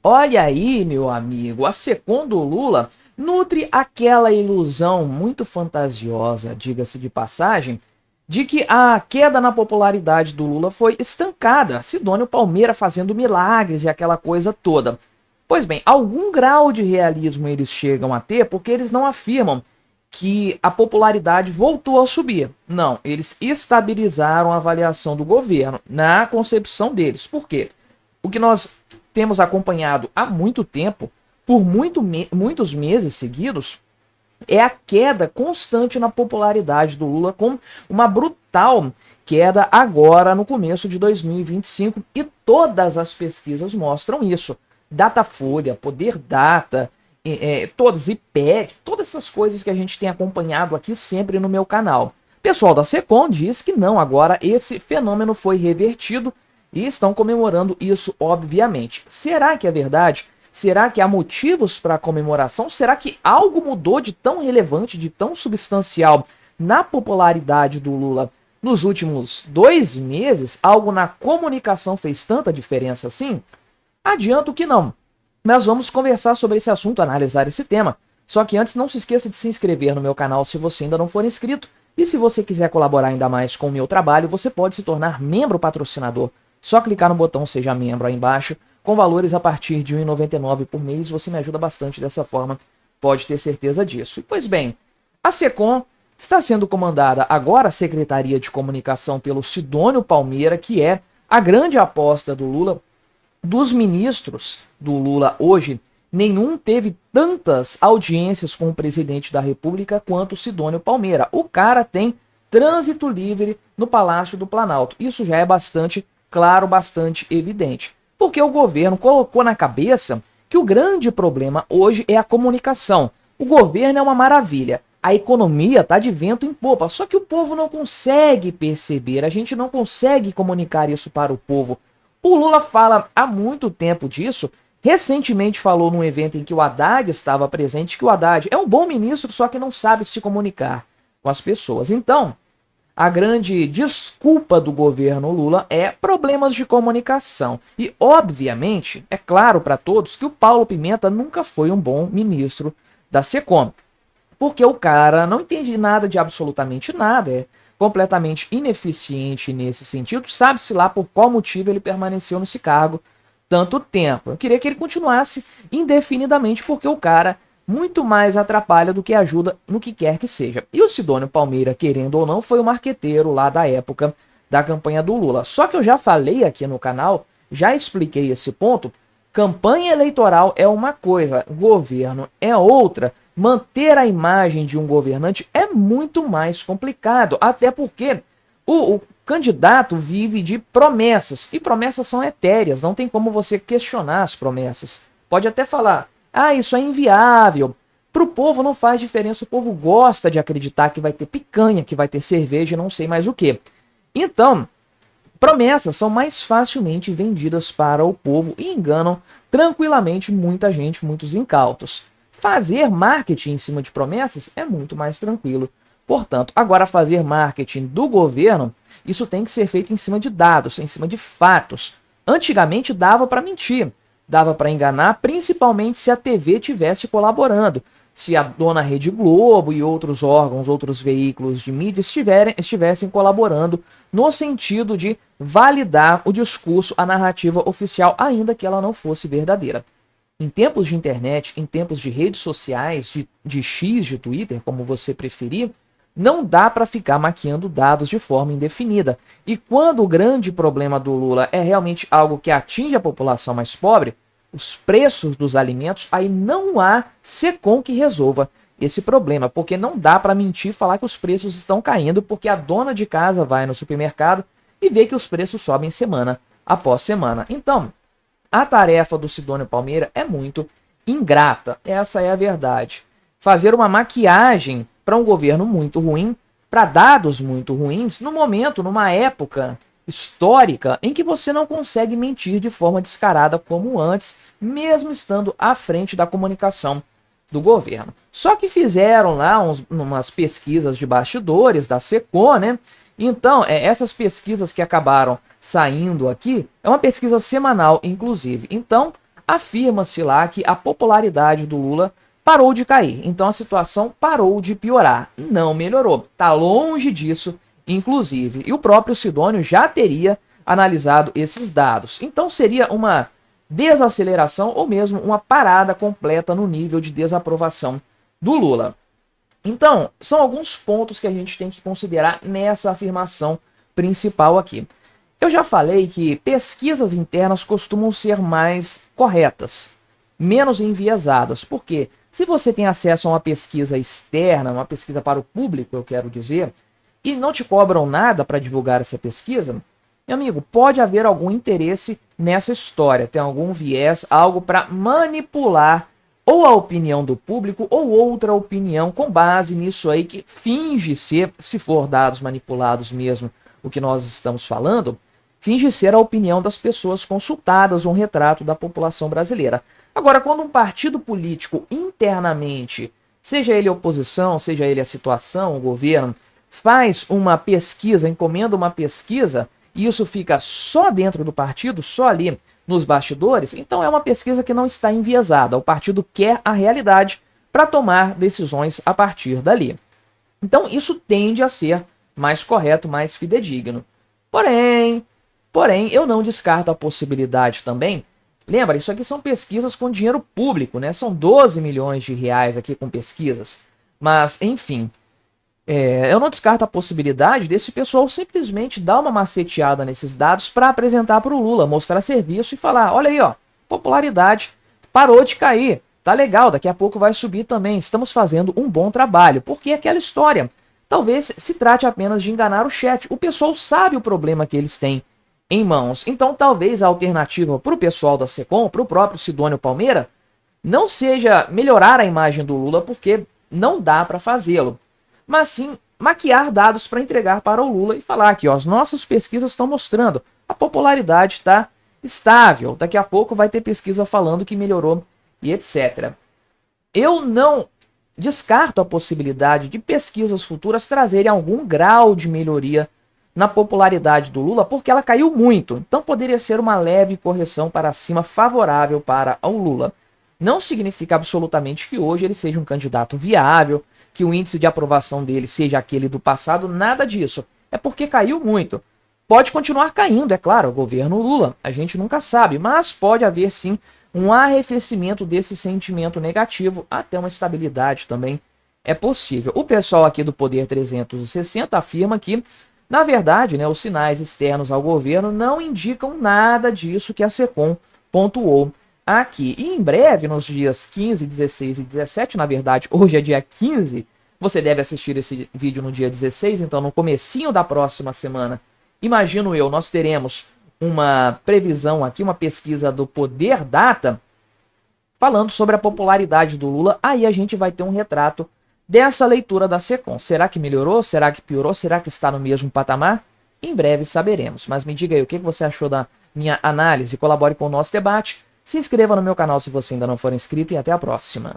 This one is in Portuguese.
Olha aí, meu amigo, a Secom do Lula nutre aquela ilusão muito fantasiosa, diga-se de passagem, de que a queda na popularidade do Lula foi estancada, Sidônio Palmeira fazendo milagres e aquela coisa toda. Pois bem, algum grau de realismo eles chegam a ter porque eles não afirmam que a popularidade voltou a subir. Não, eles estabilizaram a avaliação do governo na concepção deles. Por quê? O que nós temos acompanhado há muito tempo, por muitos meses seguidos, é a queda constante na popularidade do Lula, com uma brutal queda agora no começo de 2025, e todas as pesquisas mostram isso. Datafolha, Poder Data, todas, IPEC, todas essas coisas que a gente tem acompanhado aqui sempre no meu canal. O pessoal da Secom diz que não, agora esse fenômeno foi revertido e estão comemorando isso, obviamente. Será que é verdade? Será que há motivos para a comemoração? Será que algo mudou de tão relevante, de tão substancial na popularidade do Lula nos últimos 2 meses? Algo na comunicação fez tanta diferença assim? Adianto que não. Nós vamos conversar sobre esse assunto, analisar esse tema. Só que antes, não se esqueça de se inscrever no meu canal se você ainda não for inscrito. E se você quiser colaborar ainda mais com o meu trabalho, você pode se tornar membro patrocinador. Só clicar no botão Seja Membro aí embaixo. Com valores a partir de R$ 1,99 por mês, você me ajuda bastante dessa forma, pode ter certeza disso. Pois bem, a Secom está sendo comandada agora, a Secretaria de Comunicação, pelo Sidônio Palmeira, que é a grande aposta do Lula. Dos ministros do Lula hoje, nenhum teve tantas audiências com o presidente da República quanto o Sidônio Palmeira. O cara tem trânsito livre no Palácio do Planalto. Isso já é bastante claro, bastante evidente. Porque o governo colocou na cabeça que o grande problema hoje é a comunicação. O governo é uma maravilha, a economia está de vento em popa, só que o povo não consegue perceber, a gente não consegue comunicar isso para o povo. O Lula fala há muito tempo disso, recentemente falou num evento em que o Haddad estava presente, que o Haddad é um bom ministro, só que não sabe se comunicar com as pessoas. Então, a grande desculpa do governo Lula é problemas de comunicação. E, obviamente, é claro para todos que o Paulo Pimenta nunca foi um bom ministro da Secom. Porque o cara não entende nada de absolutamente nada, é completamente ineficiente nesse sentido. Sabe-se lá por qual motivo ele permaneceu nesse cargo tanto tempo. Eu queria que ele continuasse indefinidamente, porque o cara muito mais atrapalha do que ajuda no que quer que seja. E o Sidônio Palmeira, querendo ou não, foi o marqueteiro lá da época da campanha do Lula. Só que eu já falei aqui no canal, já expliquei esse ponto, campanha eleitoral é uma coisa, governo é outra. Manter a imagem de um governante é muito mais complicado, até porque o candidato vive de promessas, e promessas são etéreas, não tem como você questionar as promessas. Pode até falar, ah, isso é inviável. Para o povo não faz diferença, o povo gosta de acreditar que vai ter picanha, que vai ter cerveja e não sei mais o que. Então, promessas são mais facilmente vendidas para o povo e enganam tranquilamente muita gente, muitos incautos. Fazer marketing em cima de promessas é muito mais tranquilo. Portanto, agora fazer marketing do governo, isso tem que ser feito em cima de dados, em cima de fatos. Antigamente dava para mentir. Dava para enganar, principalmente se a TV estivesse colaborando, se a dona Rede Globo e outros órgãos, outros veículos de mídia estivessem colaborando no sentido de validar o discurso, a narrativa oficial, ainda que ela não fosse verdadeira. Em tempos de internet, em tempos de redes sociais, de X, de Twitter, como você preferir, não dá para ficar maquiando dados de forma indefinida. E quando o grande problema do Lula é realmente algo que atinge a população mais pobre, os preços dos alimentos, aí não há Secom que resolva esse problema, porque não dá para mentir e falar que os preços estão caindo, porque a dona de casa vai no supermercado e vê que os preços sobem semana após semana. Então, a tarefa do Sidônio Palmeira é muito ingrata, essa é a verdade. Fazer uma maquiagem para um governo muito ruim, para dados muito ruins, no momento, numa época histórica em que você não consegue mentir de forma descarada como antes, mesmo estando à frente da comunicação do governo. Só que fizeram lá umas pesquisas de bastidores da Secom, né? Então, essas pesquisas que acabaram saindo aqui, é uma pesquisa semanal, inclusive. Então, afirma-se lá que a popularidade do Lula parou de cair. Então a situação parou de piorar, não melhorou. Está longe disso, inclusive. E o próprio Sidônio já teria analisado esses dados. Então seria uma desaceleração ou mesmo uma parada completa no nível de desaprovação do Lula. Então, são alguns pontos que a gente tem que considerar nessa afirmação principal aqui. Eu já falei que pesquisas internas costumam ser mais corretas, menos enviesadas. Por quê? Se você tem acesso a uma pesquisa externa, uma pesquisa para o público, eu quero dizer, e não te cobram nada para divulgar essa pesquisa, meu amigo, pode haver algum interesse nessa história, tem algum viés, algo para manipular ou a opinião do público ou outra opinião com base nisso aí que finge ser, se for dados manipulados mesmo, o que nós estamos falando, finge ser a opinião das pessoas consultadas, um retrato da população brasileira. Agora, quando um partido político internamente, seja ele oposição, seja ele a situação, o governo, faz uma pesquisa, encomenda uma pesquisa, e isso fica só dentro do partido, só ali nos bastidores, então é uma pesquisa que não está enviesada. O partido quer a realidade para tomar decisões a partir dali. Então isso tende a ser mais correto, mais fidedigno. Porém, eu não descarto a possibilidade também. Lembra, isso aqui são pesquisas com dinheiro público, né? São 12 milhões de reais aqui com pesquisas. Mas, enfim, eu não descarto a possibilidade desse pessoal simplesmente dar uma maceteada nesses dados para apresentar para o Lula, mostrar serviço e falar, olha aí, ó, popularidade parou de cair, tá legal, daqui a pouco vai subir também, estamos fazendo um bom trabalho. Porque aquela história, talvez se trate apenas de enganar o chefe, o pessoal sabe o problema que eles têm em mãos. Então talvez a alternativa para o pessoal da SECOM, para o próprio Sidônio Palmeira, não seja melhorar a imagem do Lula, porque não dá para fazê-lo, mas sim maquiar dados para entregar para o Lula e falar que as nossas pesquisas estão mostrando a popularidade está estável, daqui a pouco vai ter pesquisa falando que melhorou e etc. Eu não descarto a possibilidade de pesquisas futuras trazerem algum grau de melhoria na popularidade do Lula, porque ela caiu muito, então poderia ser uma leve correção para cima favorável para o Lula. Não significa absolutamente que hoje ele seja um candidato viável, que o índice de aprovação dele seja aquele do passado, nada disso. É porque caiu muito. Pode continuar caindo, é claro, o governo Lula, a gente nunca sabe, mas pode haver sim um arrefecimento desse sentimento negativo até uma estabilidade também é possível. O pessoal aqui do Poder 360 afirma que, na verdade, né, os sinais externos ao governo não indicam nada disso que a SECOM pontuou aqui. E em breve, nos dias 15, 16 e 17, na verdade, hoje é dia 15, você deve assistir esse vídeo no dia 16, então no comecinho da próxima semana, imagino eu, nós teremos uma previsão aqui, uma pesquisa do Poder Data, falando sobre a popularidade do Lula. Aí a gente vai ter um retrato dessa leitura da SECOM. Será que melhorou? Será que piorou? Será que está no mesmo patamar? Em breve saberemos. Mas me diga aí o que você achou da minha análise. Colabore com o nosso debate. Se inscreva no meu canal se você ainda não for inscrito e até a próxima.